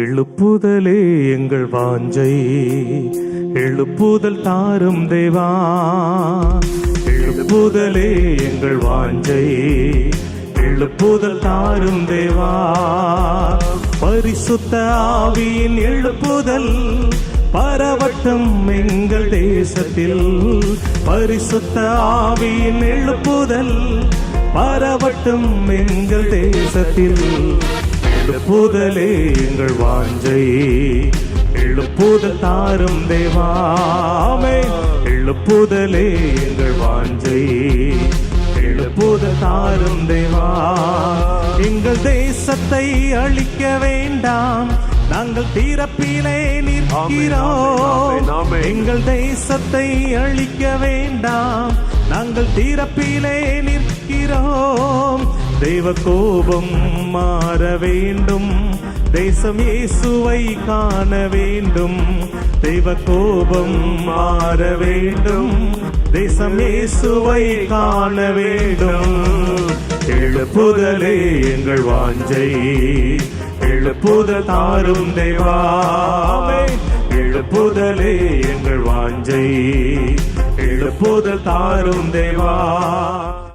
எழுப்புதலே எங்கள் வாஞ்சை, எழுப்புதல் தாரும் தேவா. எழுப்புதலே எங்கள் வாஞ்சை, எழுப்புதல் தாரும் தேவா. பரிசுத்த ஆவியின் எழுப்புதல் பரவட்டும் எங்கள் தேசத்தில். பரிசுத்த ஆவியின் எழுப்புதல் பரவட்டும் எங்கள் தேசத்தில். எழுப்புதலே எங்கள் வாஞ்சை, எழுப்புதல் தாரும் தேவாமே. எழுப்புதலே எங்கள் வாஞ்சை, எழுப்புதல் தாரும் தேவா. எங்கள் தேசத்தை அழிக்க வேண்டாம், நாங்கள் தீரப்பிலே நிற்கிறோம். எங்கள் தேசத்தை அழிக்க வேண்டாம், நாங்கள் தீரப்பிலே நிற்கிறோம். தெய்வ கோபம் மாற வேண்டும், தேசம் இயேசுவை காண வேண்டும். தெய்வ கோபம் மாற வேண்டும், தேசம் இயேசுவை காண வேண்டும். எழுப்புதலே எங்கள் வாஞ்சை, எழுப்புதல் தாரும் தேவாமே. எழுப்புதலே எங்கள் வாஞ்சை, எழுப்புதல் தாரும் தேவா.